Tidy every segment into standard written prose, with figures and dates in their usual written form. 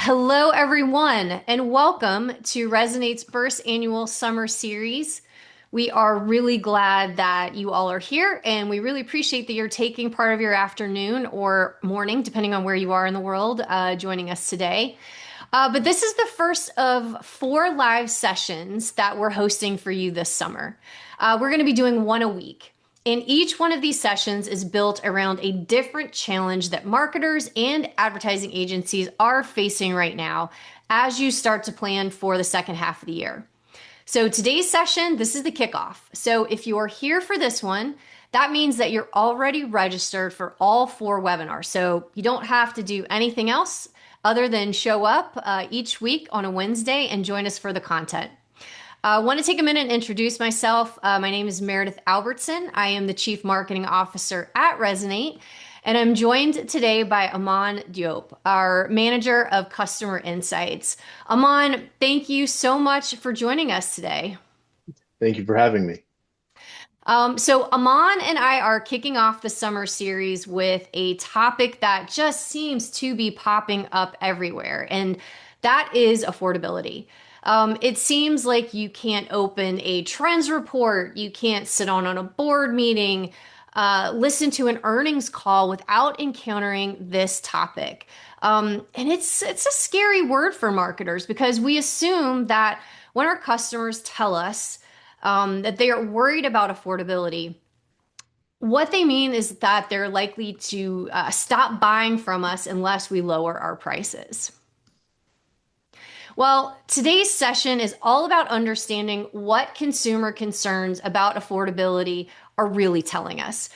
Hello, everyone, and welcome to Resonate's first annual summer series. We are really glad that you all are here, and we really appreciate that you're taking part of your afternoon or morning, depending on where you are in the world, joining us today. But this is the first of four live sessions that we're hosting for you this summer. We're going to be doing one a week. And each one of these sessions is built around a different challenge that marketers and advertising agencies are facing right now as you start to plan for the second half of the year. So today's session, this is the kickoff. So if you're here for this one, that means that you're already registered for all four webinars. So you don't have to do anything else other than show up each week on a Wednesday and join us for the content. I want to take a minute and introduce myself. My name is Meredith Albertson. I am the Chief Marketing Officer at Resonate, and I'm joined today by Aman Diop, our Manager of Customer Insights. Aman, thank you so much for joining us today. Thank you for having me. So Aman and I are kicking off the summer series with a topic that just seems to be popping up everywhere, and that is affordability. It seems like you can't open a trends report, you can't sit on a board meeting, listen to an earnings call without encountering this topic. And it's a scary word for marketers because we assume that when our customers tell us that they are worried about affordability, what they mean is that they're likely to stop buying from us unless we lower our prices. Well, today's session is all about understanding what consumer concerns about affordability are really telling us.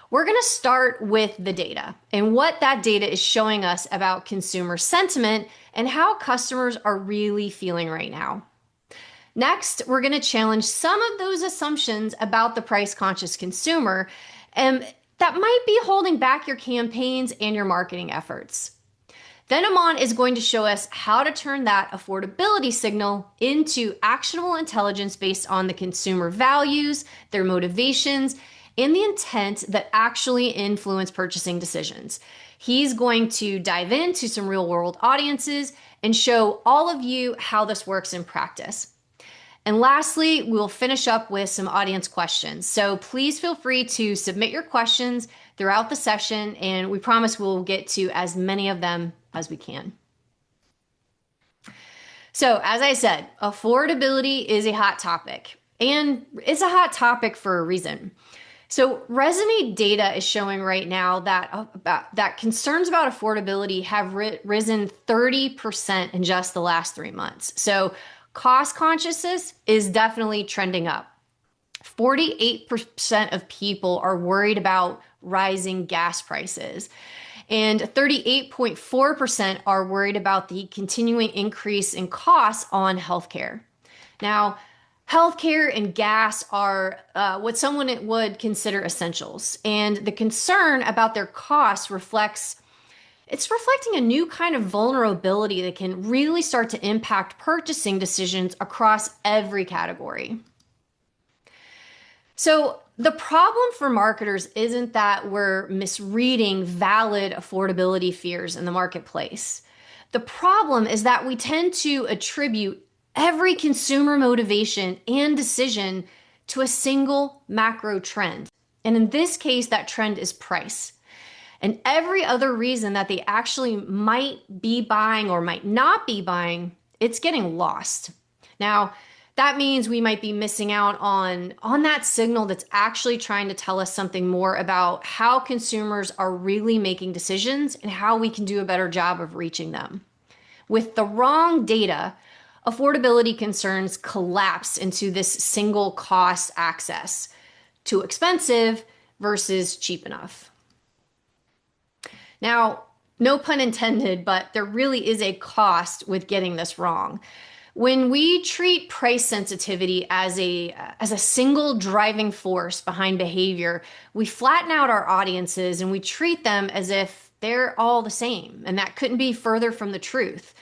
We're going to start with the data and what that data is showing us about consumer sentiment and how customers are really feeling right now. Next, we're going to challenge some of those assumptions about the price-conscious consumer that might be holding back your campaigns and your marketing efforts. Then Aman is going to show us how to turn that affordability signal into actionable intelligence based on the consumer values, their motivations, and the intent that actually influence purchasing decisions. He's going to dive into some real-world audiences and show all of you how this works in practice. And lastly, we'll finish up with some audience questions. So please feel free to submit your questions throughout the session, and we promise we'll get to as many of them as we can. So, as I said, affordability is a hot topic, and it's a hot topic for a reason. So, Resonate data is showing right now that concerns about affordability have risen 30% in just the last 3 months. So, cost consciousness is definitely trending up. 48% of people are worried about rising gas prices, and 38.4% are worried about the continuing increase in costs on healthcare. Now, healthcare and gas are what someone would consider essentials, and the concern about their costs it's reflecting a new kind of vulnerability that can really start to impact purchasing decisions across every category. So the problem for marketers isn't that we're misreading valid affordability fears in the marketplace. The problem is that we tend to attribute every consumer motivation and decision to a single macro trend. And in this case, that trend is price. And every other reason that they actually might be buying or might not be buying, it's getting lost. Now, that means we might be missing out on that signal that's actually trying to tell us something more about how consumers are really making decisions and how we can do a better job of reaching them. With the wrong data, affordability concerns collapse into this single cost access, too expensive versus cheap enough. Now, no pun intended, but there really is a cost with getting this wrong. When we treat price sensitivity as a single driving force behind behavior, we flatten out our audiences and we treat them as if they're all the same, and that couldn't be further from the truth.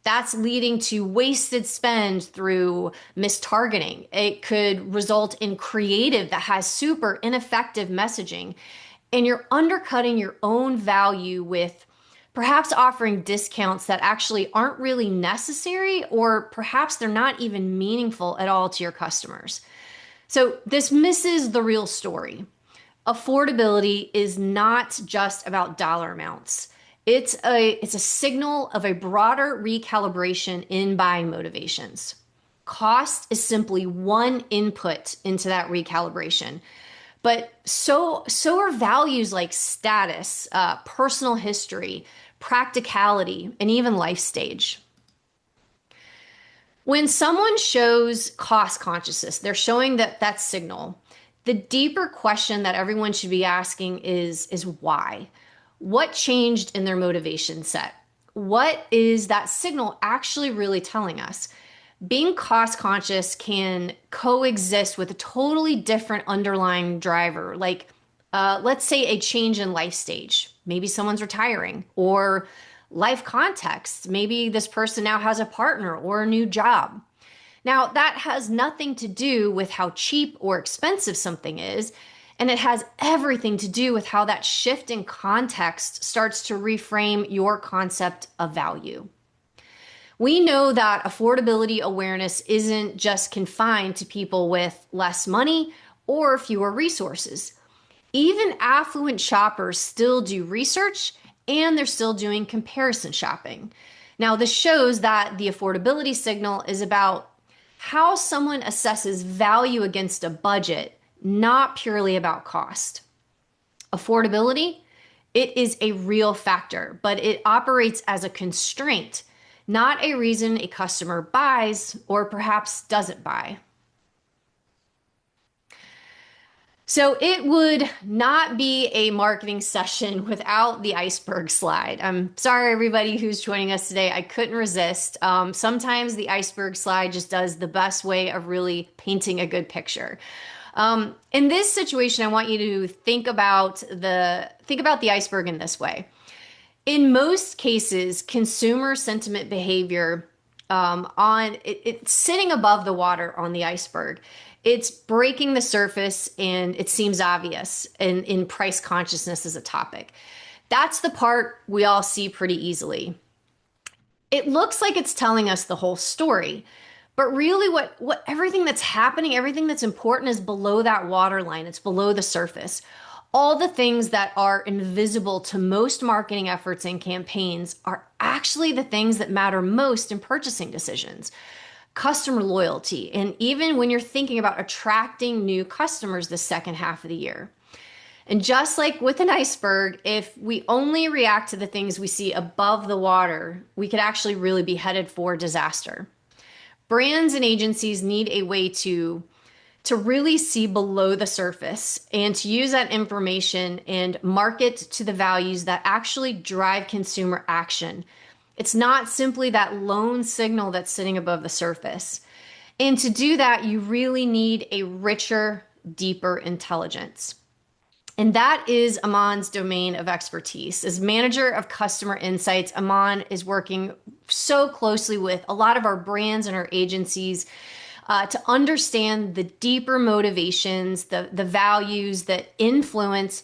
That's leading to wasted spend through mistargeting. It could result in creative that has super ineffective messaging, and you're undercutting your own value with perhaps offering discounts that actually aren't really necessary, or perhaps they're not even meaningful at all to your customers. So this misses the real story. Affordability is not just about dollar amounts. It's a signal of a broader recalibration in buying motivations. Cost is simply one input into that recalibration. But so are values like status, personal history, practicality, and even life stage. When someone shows cost consciousness, they're showing that signal. The deeper question that everyone should be asking is why? What changed in their motivation set? What is that signal actually really telling us? Being cost conscious can coexist with a totally different underlying driver, like let's say a change in life stage. Maybe someone's retiring, or life context. Maybe this person now has a partner or a new job. Now, that has nothing to do with how cheap or expensive something is, and it has everything to do with how that shift in context starts to reframe your concept of value. We know that affordability awareness isn't just confined to people with less money or fewer resources. Even affluent shoppers still do research, and they're still doing comparison shopping. Now, this shows that the affordability signal is about how someone assesses value against a budget, not purely about cost. Affordability, it is a real factor, but it operates as a constraint, not a reason a customer buys or perhaps doesn't buy. So it would not be a marketing session without the iceberg slide. I'm sorry, everybody who's joining us today. I couldn't resist. Sometimes the iceberg slide just does the best way of really painting a good picture. In this situation, I want you to think about the iceberg in this way. In most cases, consumer sentiment behavior it's sitting above the water on the iceberg. It's breaking the surface and it seems obvious in price consciousness as a topic. That's the part we all see pretty easily. It looks like it's telling us the whole story, but really what everything that's happening, everything that's important is below that waterline. It's below the surface. All the things that are invisible to most marketing efforts and campaigns are actually the things that matter most in purchasing decisions. Customer loyalty, and even when you're thinking about attracting new customers the second half of the year. And just like with an iceberg, if we only react to the things we see above the water, we could actually really be headed for disaster. Brands and agencies need a way to really see below the surface and to use that information and market to the values that actually drive consumer action. It's not simply that lone signal that's sitting above the surface. And to do that, you really need a richer, deeper intelligence. And that is Aman's domain of expertise. As manager of customer insights, Aman is working so closely with a lot of our brands and our agencies to understand the deeper motivations, the values that influence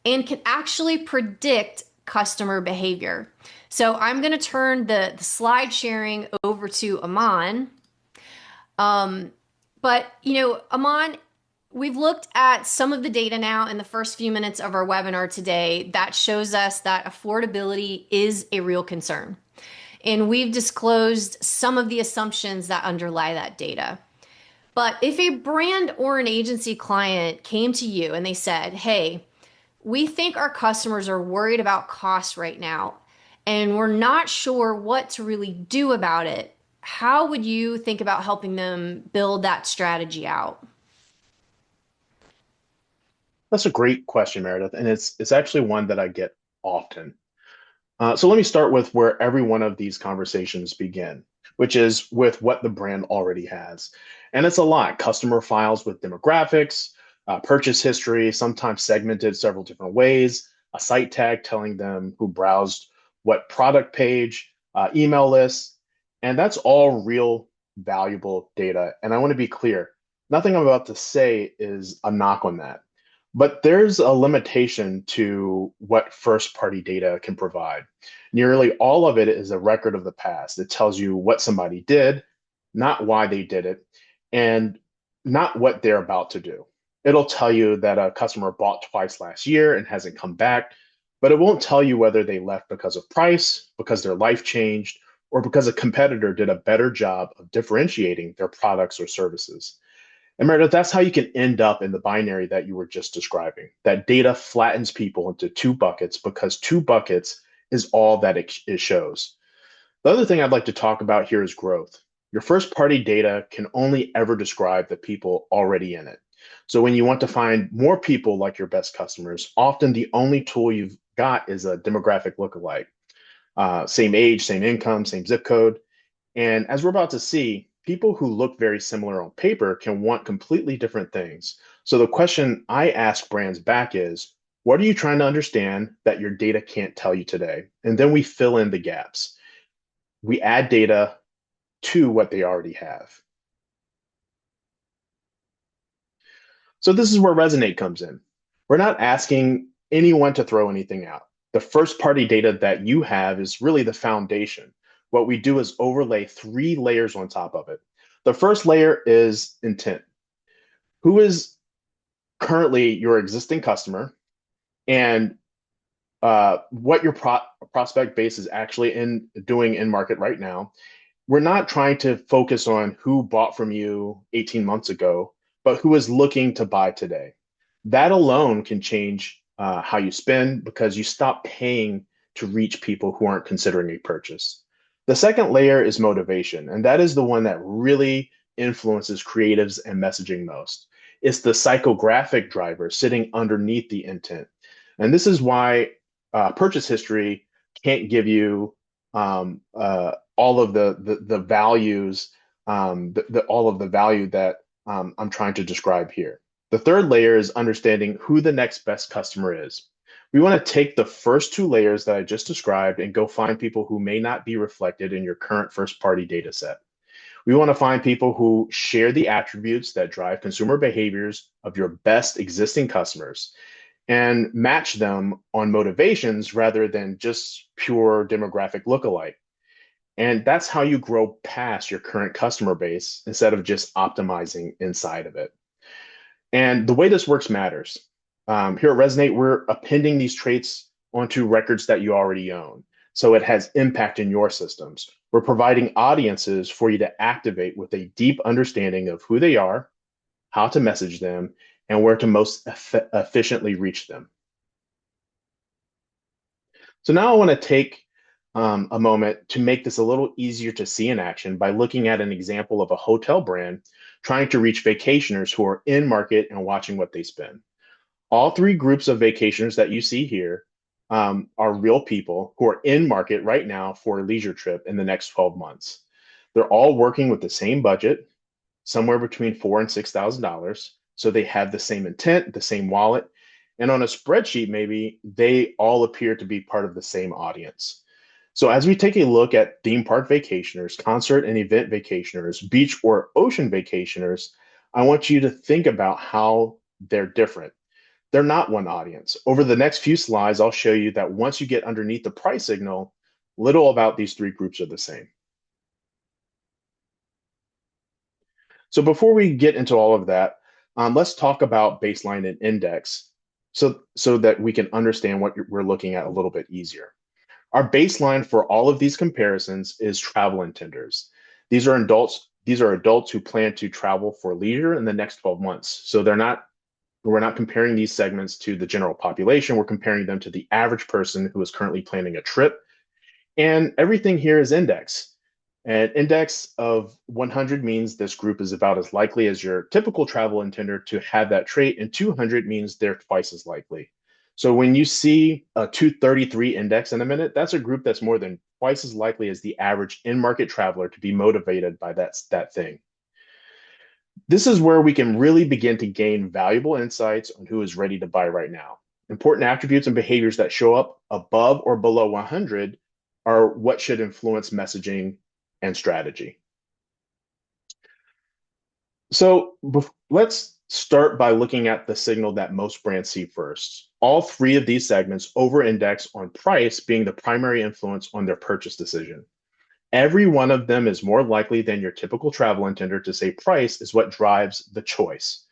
and can actually predict customer behavior. So I'm going to turn the slide sharing over to Aman. Aman, we've looked at some of the data now in the first few minutes of our webinar today that shows us that affordability is a real concern. And we've disclosed some of the assumptions that underlie that data. But if a brand or an agency client came to you and they said, hey, we think our customers are worried about cost right now, and we're not sure what to really do about it, how would you think about helping them build that strategy out? That's a great question, Meredith, and it's actually one that I get often. So let me start with where every one of these conversations begin, which is with what the brand already has. And it's a lot: customer files with demographics, purchase history, sometimes segmented several different ways, a site tag telling them who browsed what product page, email lists, and that's all real valuable data. And I want to be clear, nothing I'm about to say is a knock on that. But there's a limitation to what first party data can provide. Nearly all of it is a record of the past. It tells you what somebody did, not why they did it, and not what they're about to do. It'll tell you that a customer bought twice last year and hasn't come back, but it won't tell you whether they left because of price, because their life changed, or because a competitor did a better job of differentiating their products or services. And Meredith, that's how you can end up in the binary that you were just describing. That data flattens people into two buckets because two buckets is all that it shows. The other thing I'd like to talk about here is growth. Your first party data can only ever describe the people already in it. So when you want to find more people like your best customers, often the only tool you've got is a demographic lookalike. Same age, same income, same zip code. And as we're about to see, people who look very similar on paper can want completely different things. So the question I ask brands back is, what are you trying to understand that your data can't tell you today? And then we fill in the gaps. We add data to what they already have. So this is where Resonate comes in. We're not asking anyone to throw anything out. The first party data that you have is really the foundation. What we do is overlay three layers on top of it. The first layer is intent. Who is currently your existing customer and what your prospect base is actually in doing in market right now. We're not trying to focus on who bought from you 18 months ago, but who is looking to buy today. That alone can change how you spend because you stop paying to reach people who aren't considering a purchase. The second layer is motivation, and that is the one that really influences creatives and messaging most. It's the psychographic driver sitting underneath the intent. And this is why purchase history can't give you all of the values, all of the value that I'm trying to describe here. The third layer is understanding who the next best customer is. We want to take the first two layers that I just described and go find people who may not be reflected in your current first party data set. We want to find people who share the attributes that drive consumer behaviors of your best existing customers and match them on motivations rather than just pure demographic lookalike. And that's how you grow past your current customer base instead of just optimizing inside of it. And the way this works matters. Here at Resonate, we're appending these traits onto records that you already own. So it has impact in your systems. We're providing audiences for you to activate with a deep understanding of who they are, how to message them, and where to most efficiently reach them. So now I want to take a moment to make this a little easier to see in action by looking at an example of a hotel brand trying to reach vacationers who are in market and watching what they spend. All three groups of vacationers that you see here are real people who are in market right now for a leisure trip in the next 12 months. They're all working with the same budget, somewhere between $4,000 and $6,000. So they have the same intent, the same wallet. And on a spreadsheet, maybe they all appear to be part of the same audience. So as we take a look at theme park vacationers, concert and event vacationers, beach or ocean vacationers, I want you to think about how they're different. They're not one audience. Over the next few slides, I'll show you that once you get underneath the price signal, little about these three groups are the same. So before we get into all of that, let's talk about baseline and index so that we can understand what we're looking at a little bit easier. Our baseline for all of these comparisons is travel intenders. These are adults who plan to travel for leisure in the next 12 months. So we're not comparing these segments to the general population. We're comparing them to the average person who is currently planning a trip. And everything here is index. An index of 100 means this group is about as likely as your typical travel intender to have that trait, and 200 means they're twice as likely. So when you see a 233 index in a minute, that's a group that's more than twice as likely as the average in-market traveler to be motivated by that thing. This is where we can really begin to gain valuable insights on who is ready to buy right now. Important attributes and behaviors that show up above or below 100 are what should influence messaging and strategy. So let's Start by looking at the signal that most brands see first. All three of these segments over-index on price being the primary influence on their purchase decision. Every one of them is more likely than your typical travel intender to say price is what drives the choice.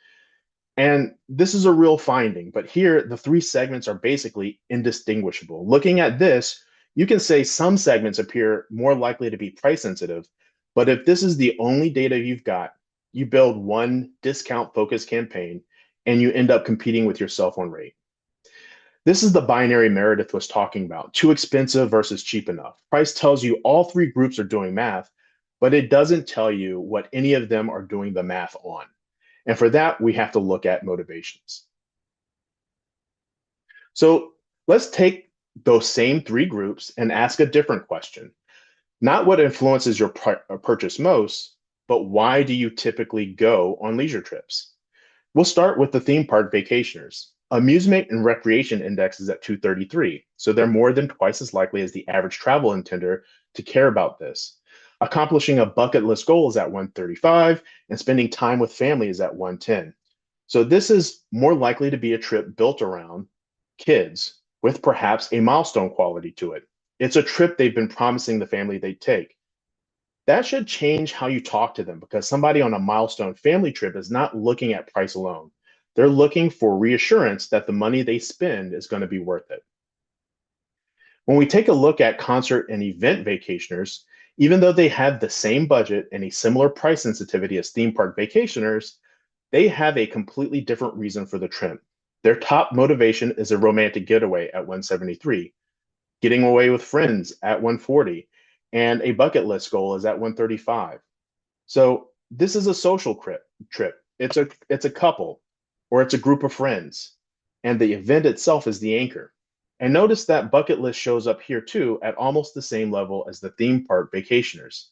And this is a real finding, but here the three segments are basically indistinguishable. Looking at this, you can say some segments appear more likely to be price sensitive, but if this is the only data you've got, you build one discount focused campaign and you end up competing with yourself on rate. This is the binary Meredith was talking about, too expensive versus cheap enough. Price tells you all three groups are doing math, but it doesn't tell you what any of them are doing the math on. And for that, we have to look at motivations. So let's take those same three groups and ask a different question. Not what influences your purchase most, but why do you typically go on leisure trips? We'll start with the theme park vacationers. Amusement and recreation index is at 233, so they're more than twice as likely as the average travel intender to care about this. Accomplishing a bucket list goal is at 135, and spending time with family is at 110. So this is more likely to be a trip built around kids with perhaps a milestone quality to it. It's a trip they've been promising the family they'd take. That should change how you talk to them because somebody on a milestone family trip is not looking at price alone. They're looking for reassurance that the money they spend is going to be worth it. When we take a look at concert and event vacationers, even though they have the same budget and a similar price sensitivity as theme park vacationers, they have a completely different reason for the trip. Their top motivation is a romantic getaway at 173, getting away with friends at 140, and a bucket list goal is at 135. So this is a social trip. It's a couple or it's a group of friends, and the event itself is the anchor. And notice that bucket list shows up here too at almost the same level as the theme park vacationers.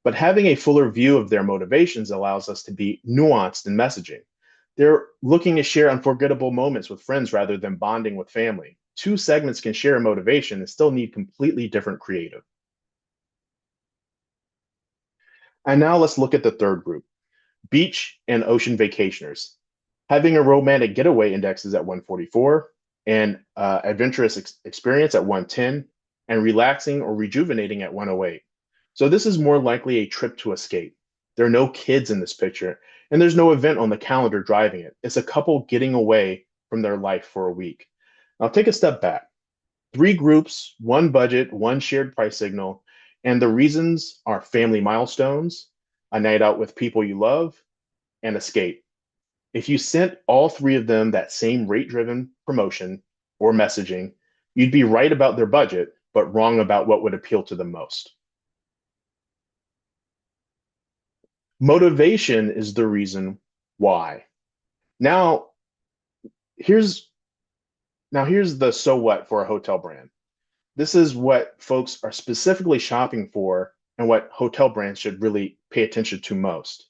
But having a fuller view of their motivations allows us to be nuanced in messaging. They're looking to share unforgettable moments with friends rather than bonding with family. Two segments can share a motivation and still need completely different creative. And now let's look at the third group, beach and ocean vacationers. Having a romantic getaway index is at 144, and adventurous experience at 110, and relaxing or rejuvenating at 108. So this is more likely a trip to escape. There are no kids in this picture, and there's no event on the calendar driving it. It's a couple getting away from their life for a week. Now take a step back. Three groups, one budget, one shared price signal, and the reasons are family milestones, a night out with people you love, and escape. If you sent all three of them that same rate-driven promotion or messaging, you'd be right about their budget, but wrong about what would appeal to them most. Motivation is the reason why. Now, here's here's the so what for a hotel brand. This is what folks are specifically shopping for and what hotel brands should really pay attention to most.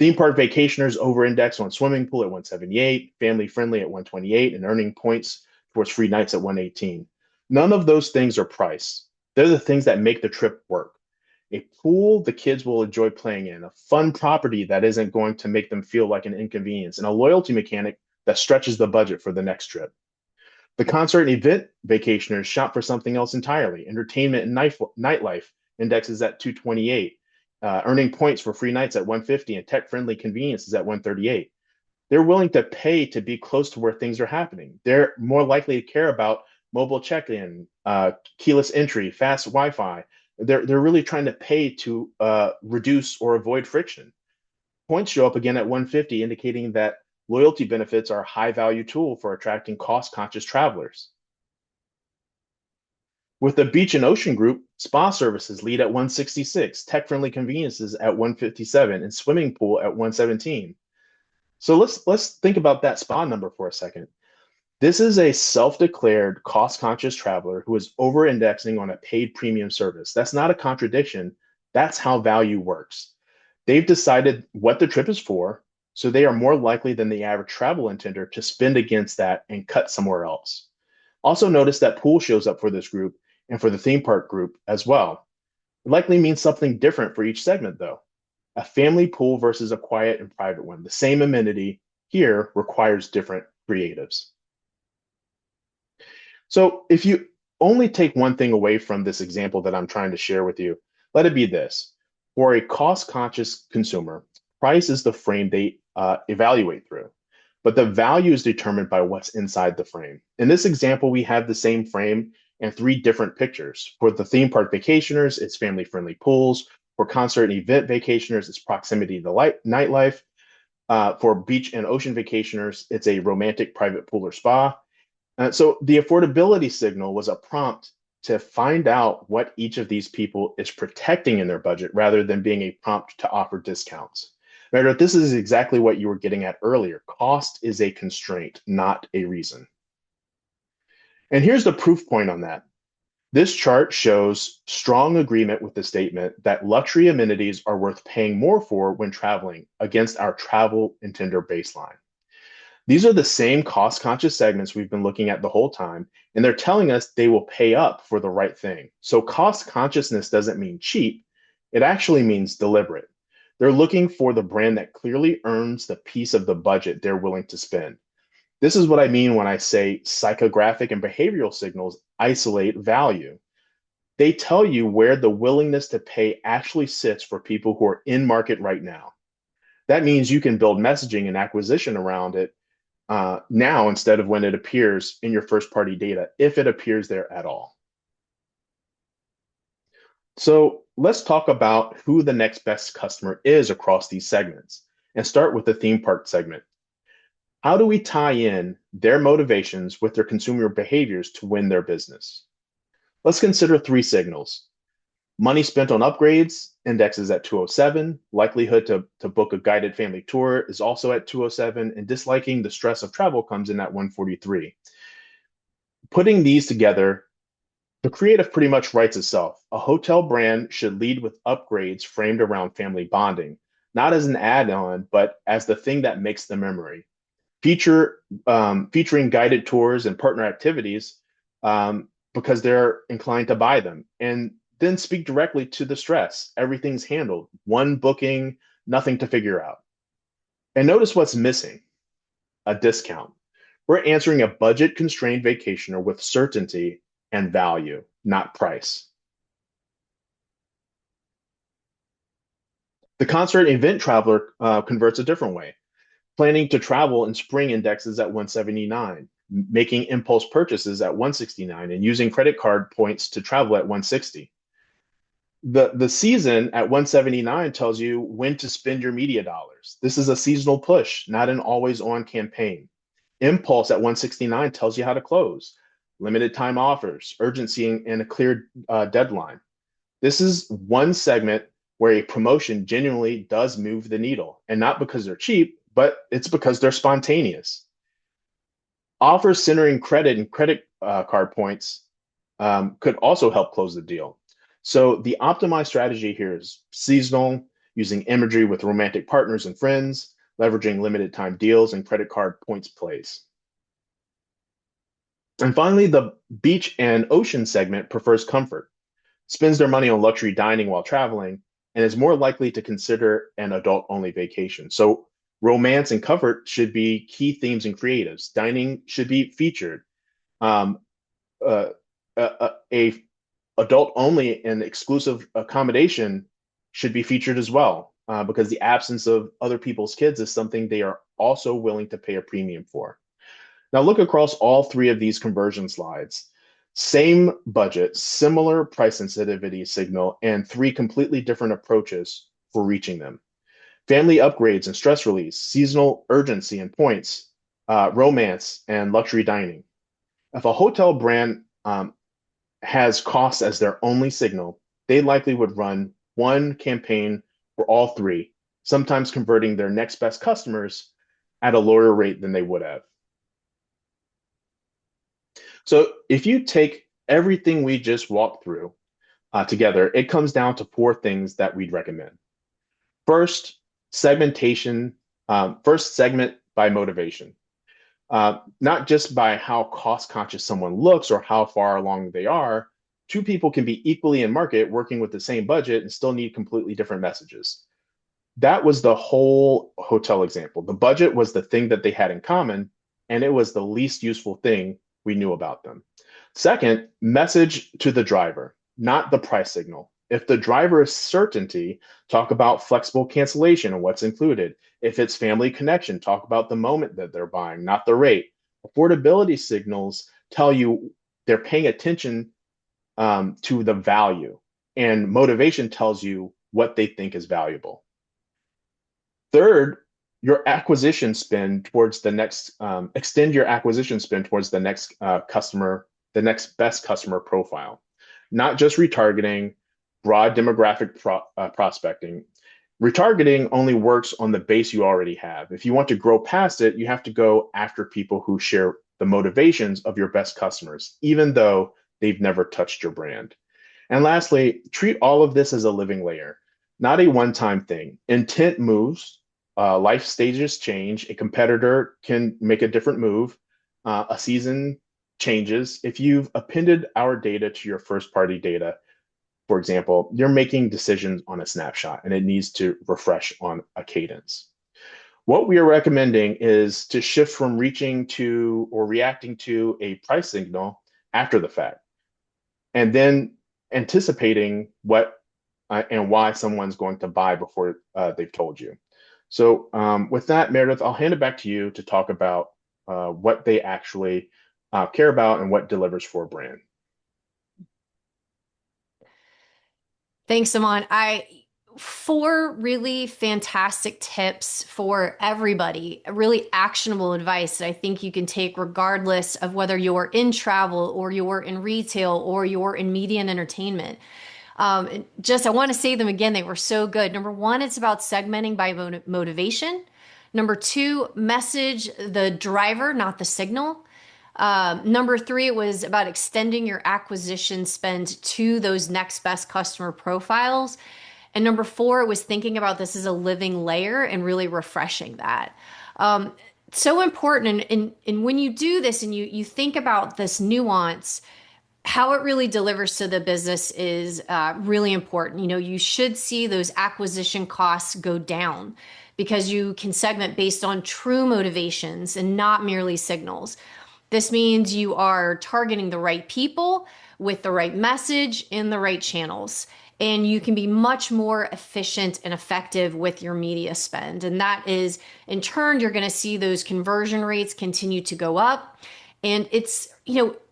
Theme park vacationers over-index on swimming pool at 178, family friendly at 128, and earning points towards free nights at 118. None of those things are price. They're the things that make the trip work. A pool the kids will enjoy playing in, a fun property that isn't going to make them feel like an inconvenience, and a loyalty mechanic that stretches the budget for the next trip. The concert and event vacationers shop for something else entirely. Entertainment and nightlife indexes at 228, earning points for free nights at 150, and tech-friendly conveniences at 138. They're willing to pay to be close to where things are happening. They're more likely to care about mobile check-in, keyless entry, fast Wi-Fi. They're really trying to pay to reduce or avoid friction. Points show up again at 150, indicating that loyalty benefits are a high value tool for attracting cost conscious travelers. With the beach and ocean group, spa services lead at 166, tech friendly conveniences at 157, and swimming pool at 117. So let's think about that spa number for a second. This is a self-declared cost-conscious traveler who is over-indexing on a paid premium service. That's not a contradiction. That's how value works. They've decided what the trip is for, so they are more likely than the average travel intender to spend against that and cut somewhere else. Also notice that pool shows up for this group and for the theme park group as well. It likely means something different for each segment, though. A family pool versus a quiet and private one, the same amenity, here requires different creatives. So if you only take one thing away from this example that I'm trying to share with you, let it be this. For a cost-conscious consumer, price is the frame they evaluate through, but the value is determined by what's inside the frame. In this example, we have the same frame and three different pictures. For the theme park vacationers, it's family-friendly pools. For concert and event vacationers, it's proximity to nightlife. For beach and ocean vacationers, it's a romantic private pool or spa. So the affordability signal was a prompt to find out what each of these people is protecting in their budget rather than being a prompt to offer discounts. Meredith, this is exactly what you were getting at earlier. Cost is a constraint, not a reason. And here's the proof point on that. This chart shows strong agreement with the statement that luxury amenities are worth paying more for when traveling against our travel intender baseline. These are the same cost conscious segments we've been looking at the whole time, and they're telling us they will pay up for the right thing. So, cost consciousness doesn't mean cheap, it actually means deliberate. They're looking for the brand that clearly earns the piece of the budget they're willing to spend. This is what I mean when I say psychographic and behavioral signals isolate value. They tell you where the willingness to pay actually sits for people who are in market right now. That means you can build messaging and acquisition around it now instead of when it appears in your first party data, if it appears there at all. So let's talk about who the next best customer is across these segments and start with the theme park segment. How do we tie in their motivations with their consumer behaviors to win their business? Let's consider three signals. Money spent on upgrades indexes at 207. Likelihood to book a guided family tour is also at 207. And disliking the stress of travel comes in at 143. Putting these together, the creative pretty much writes itself. A hotel brand should lead with upgrades framed around family bonding, not as an add on, but as the thing that makes the memory. Featuring guided tours and partner activities because they're inclined to buy them. And then speak directly to the stress. Everything's handled. One booking, nothing to figure out. And notice what's missing, a discount. We're answering a budget constrained vacationer with certainty and value, not price. The concert event traveler converts a different way. Planning to travel in spring indexes at 179, making impulse purchases at 169, and using credit card points to travel at 160. The season at 179 tells you when to spend your media dollars. This is a seasonal push, not an always on campaign. Impulse at 169 tells you how to close, limited time offers, urgency, and a clear deadline. This is one segment where a promotion genuinely does move the needle, and not because they're cheap, but it's because they're spontaneous. Offers centering credit and credit card points could also help close the deal. So the optimized strategy here is seasonal, using imagery with romantic partners and friends, leveraging limited time deals and credit card points plays. And finally, the beach and ocean segment prefers comfort, spends their money on luxury dining while traveling, and is more likely to consider an adult only vacation. So romance and comfort should be key themes and creatives. Dining should be featured. Um, a adult only and exclusive accommodation should be featured as well, because the absence of other people's kids is something they are also willing to pay a premium for. Now look across all three of these conversion slides. Same budget, similar price sensitivity signal, and three completely different approaches for reaching them. Family upgrades and stress release, seasonal urgency and points, romance and luxury dining. If a hotel brand has cost as their only signal, they likely would run one campaign for all three, sometimes converting their next best customers at a lower rate than they would have. So if you take everything we just walked through together, it comes down to four things that we'd recommend. First, segmentation. First, segment by motivation. Not just by how cost conscious someone looks or how far along they are. Two people can be equally in market working with the same budget and still need completely different messages. That was the whole hotel example. The budget was the thing that they had in common, and it was the least useful thing we knew about them. Second, message to the driver, not the price signal. If the driver is certainty, talk about flexible cancellation and what's included. If it's family connection, talk about the moment that they're buying, not the rate. Affordability signals tell you they're paying attention to the value, and motivation tells you what they think is valuable. Third, your acquisition spend towards the next, extend your acquisition spend towards the next customer, the next best customer profile, not just retargeting, broad demographic prospecting. Retargeting only works on the base you already have. If you want to grow past it, you have to go after people who share the motivations of your best customers, even though they've never touched your brand. And lastly, treat all of this as a living layer, not a one time thing. Intent moves, life stages change. A competitor can make a different move, a season changes. If you've appended our data to your first party data, for example, you're making decisions on a snapshot and it needs to refresh on a cadence. What we are recommending is to shift from reaching to or reacting to a price signal after the fact, and then anticipating what and why someone's going to buy before they've told you. So, with that, Meredith, I'll hand it back to you to talk about what they actually care about and what delivers for a brand. Thanks, Amon. I four really fantastic tips for everybody, really actionable advice that I think you can take regardless of whether you're in travel or you're in retail or you're in media and entertainment. I want to say them again. They were so good. Number one, it's about segmenting by motivation. Number two, message the driver, not the signal. Number three, it was about extending your acquisition spend to those next best customer profiles. And number four, it was thinking about this as a living layer and really refreshing that. Um, so important. And when you do this and you think about this nuance, how it really delivers to the business is really important. You know, you should see those acquisition costs go down because you can segment based on true motivations and not merely signals. This means you are targeting the right people with the right message in the right channels. And you can be much more efficient and effective with your media spend. And that is, in turn, you're going to see those conversion rates continue to go up. And it's,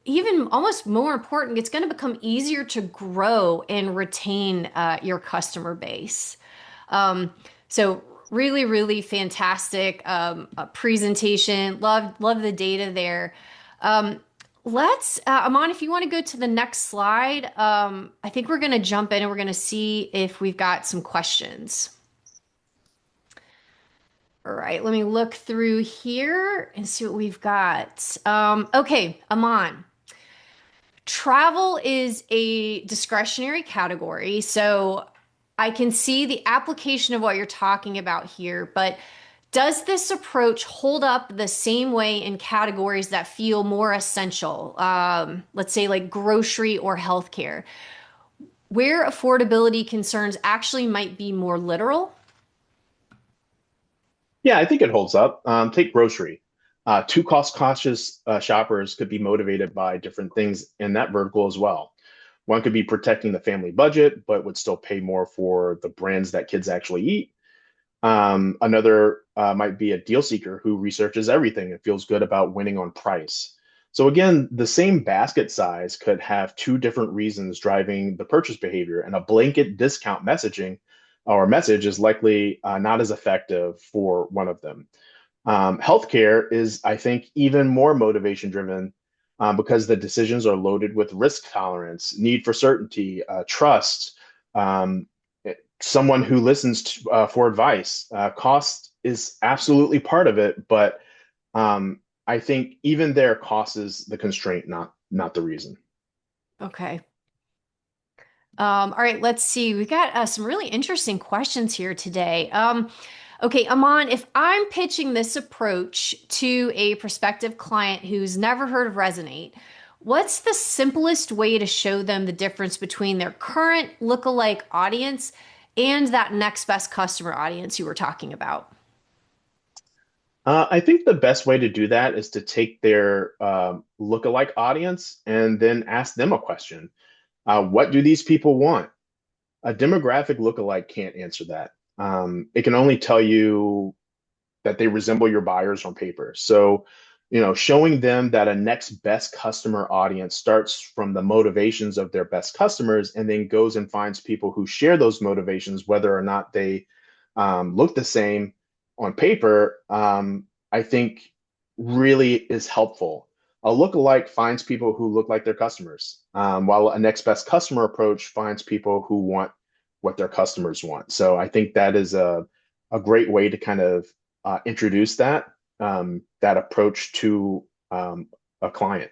even almost more important, it's going to become easier to grow and retain your customer base. So really, really fantastic presentation. Love the data there. Um, let's, Amon, if you want to go to the next slide, I think we're going to jump in and we're going to see if we've got some questions. All right, let me look through here and see what we've got. Okay, Amon. Travel is a discretionary category, so I can see the application of what you're talking about here, but does this approach hold up the same way in categories that feel more essential? Let's say like grocery or healthcare, where affordability concerns actually might be more literal? Yeah, I think it holds up. Take grocery. Two cost conscious shoppers could be motivated by different things in that vertical as well. One could be protecting the family budget, but would still pay more for the brands that kids actually eat. Another might be a deal seeker who researches everything and feels good about winning on price. So again, the same basket size could have two different reasons driving the purchase behavior, and a blanket discount messaging or message is likely not as effective for one of them. Healthcare is, I think, even more motivation driven because the decisions are loaded with risk tolerance, need for certainty, trust, um, someone who listens for advice. Cost is absolutely part of it, but I think even there, cost is the constraint, not the reason. Okay. All right, let's see. We've got some really interesting questions here today. Okay, Aman, if I'm pitching this approach to a prospective client who's never heard of Resonate, what's the simplest way to show them the difference between their current lookalike audience and that next best customer audience you were talking about? I think the best way to do that is to take their lookalike audience and then ask them a question. What do these people want? A demographic lookalike can't answer that. It can only tell you that they resemble your buyers on paper. So, showing them that a next best customer audience starts from the motivations of their best customers and then goes and finds people who share those motivations, whether or not they look the same on paper, I think really is helpful. A lookalike finds people who look like their customers, while a next best customer approach finds people who want what their customers want. So I think that is a great way to kind of introduce that approach to a client.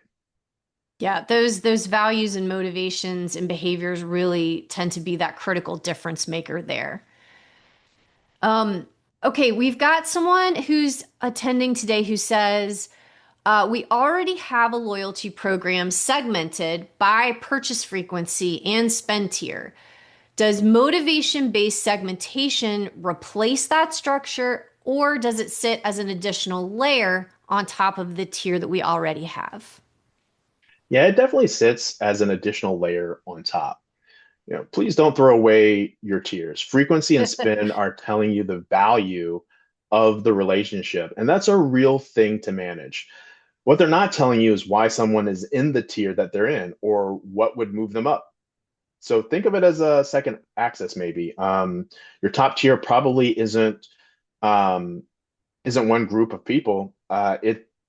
Yeah, those values and motivations and behaviors really tend to be that critical difference maker there. Um, okay, we've got someone who's attending today who says, we already have a loyalty program segmented by purchase frequency and spend tier. Does motivation-based segmentation replace that structure, or does it sit as an additional layer on top of the tier that we already have? Yeah, it definitely sits as an additional layer on top. Please don't throw away your tiers. Frequency and spend are telling you the value of the relationship, and that's a real thing to manage. What they're not telling you is why someone is in the tier that they're in or what would move them up. So think of it as a second axis, maybe. Your top tier probably um, isn't one group of people.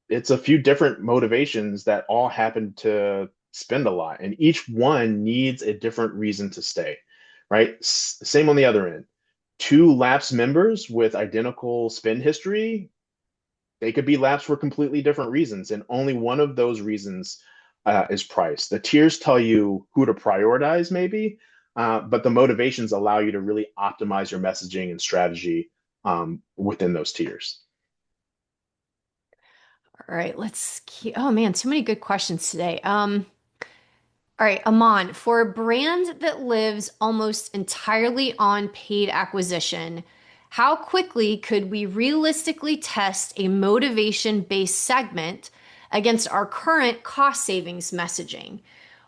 It's a few different motivations that all happen to spend a lot, and each one needs a different reason to stay, right? Same on the other end. Two lapsed members with identical spend history, they could be lapsed for completely different reasons, and only one of those reasons is price. The tiers tell you who to prioritize, maybe, but the motivations allow you to really optimize your messaging and strategy within those tiers. All right, let's keep, oh man, so many good questions today. All right, Aman, for a brand that lives almost entirely on paid acquisition, how quickly could we realistically test a motivation-based segment against our current cost savings messaging?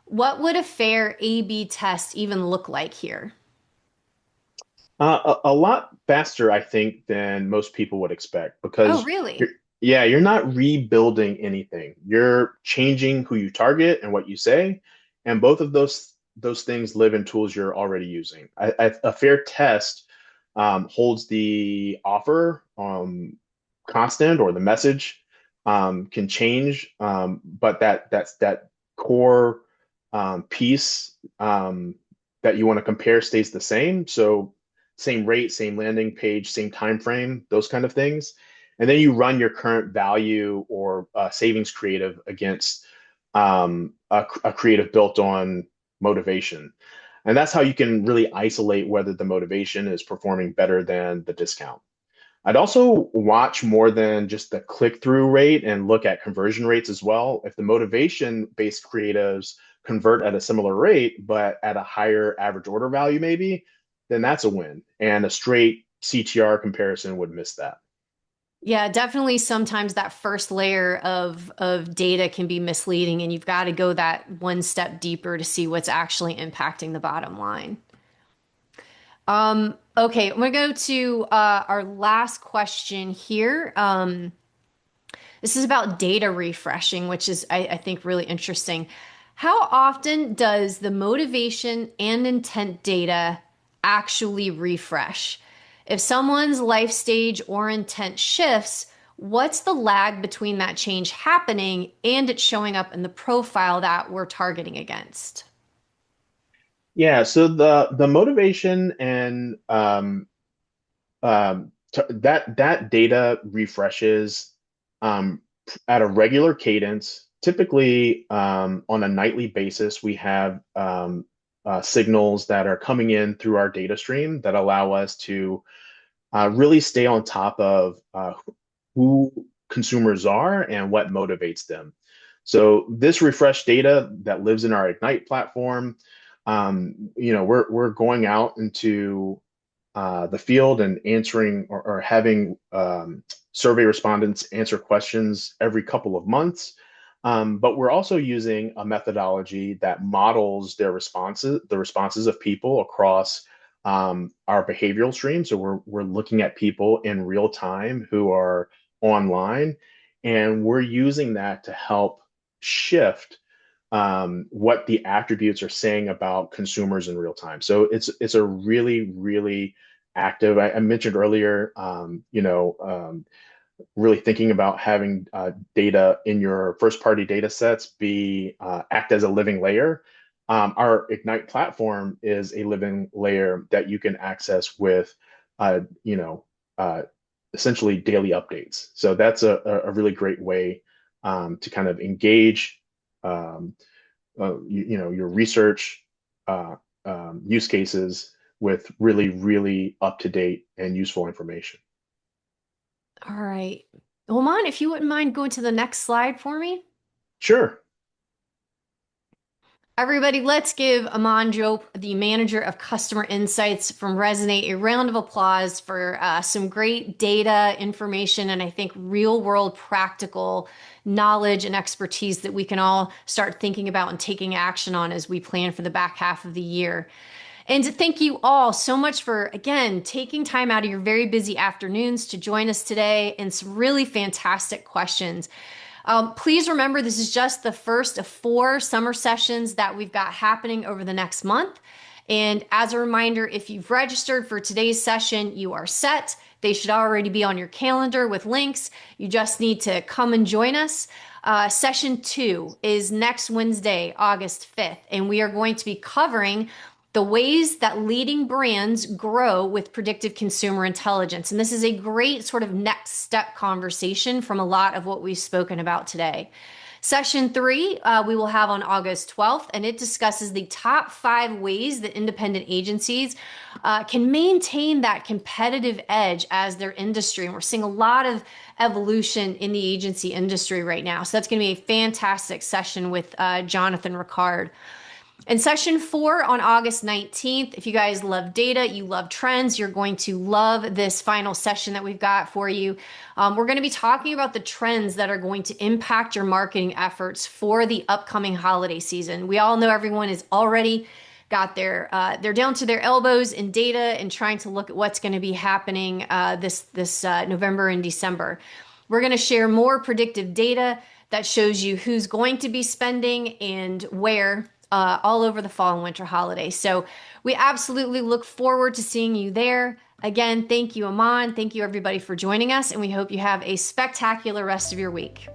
What would a fair A/B test even look like here? A lot faster, I think, than most people would expect Oh, because you're, really? yeah, you're not rebuilding anything. You're changing who you target and what you say, and both of those things live in tools you're already using. A fair test holds the offer constant or the message can change, but that core piece that you want to compare stays the same. So same rate, same landing page, same time frame, those kind of things. And then you run your current value or savings creative against a creative built on motivation. And that's how you can really isolate whether the motivation is performing better than the discount. I'd also watch more than just the click-through rate and look at conversion rates as well. If the motivation-based creatives convert at a similar rate, but at a higher average order value, maybe, then that's a win. And a straight CTR comparison would miss that. Yeah, definitely sometimes that first layer of data can be misleading and you've got to go that one step deeper to see what's actually impacting the bottom line. Okay, I'm gonna go to our last question here. This is about data refreshing, which is, I think, really interesting. How often does the motivation and intent data actually refresh? If someone's life stage or intent shifts, what's the lag between that change happening and it showing up in the profile that we're targeting against? Yeah, so the motivation and that data refreshes um, at a regular cadence. Typically, on a nightly basis, we have signals that are coming in through our data stream that allow us to really stay on top of who consumers are and what motivates them. So this refresh data that lives in our Ignite platform, we're going out into the field and answering or having survey respondents answer questions every couple of months. But we're also using a methodology that models the responses of people across our behavioral stream. So we're looking at people in real time who are online, and we're using that to help shift what the attributes are saying about consumers in real time. So it's a really active. I mentioned earlier, really thinking about having data in your first party data sets be act as a living layer. Our Ignite platform is a living layer that you can access with, uh, you know, uh, essentially daily updates. So that's a really great way to kind of engage, um, your research uh, use cases with really up to date and useful information. All right. Oman, if you wouldn't mind going to the next slide for me. Sure. Everybody, let's give Aman Jope, the manager of customer insights from Resonate, a round of applause for some great data, information, and I think real world practical knowledge and expertise that we can all start thinking about and taking action on as we plan for the back half of the year. And thank you all so much for, again, taking time out of your very busy afternoons to join us today and some really fantastic questions. Please remember, this is just the first of 4 summer sessions that we've got happening over the next month. And as a reminder, if you've registered for today's session, you are set. They should already be on your calendar with links. You just need to come and join us. Session 2 is next Wednesday, August 5th, and we are going to be covering the ways that leading brands grow with predictive consumer intelligence. And this is a great sort of next step conversation from a lot of what we've spoken about today. Session 3, we will have on August 12th, and it discusses the top 5 ways that independent agencies can maintain that competitive edge as their industry. And we're seeing a lot of evolution in the agency industry right now. So that's going to be a fantastic session with Jonathan Ricard. In session 4 on August 19th, if you guys love data, you love trends, you're going to love this final session that we've got for you. We're going to be talking about the trends that are going to impact your marketing efforts for the upcoming holiday season. We all know everyone is already got they're down to their elbows in data and trying to look at what's going to be happening this November and December. We're going to share more predictive data that shows you who's going to be spending and where all over the fall and winter holidays. So we absolutely look forward to seeing you there. Again, thank you, Aman. Thank you, everybody, for joining us, and we hope you have a spectacular rest of your week.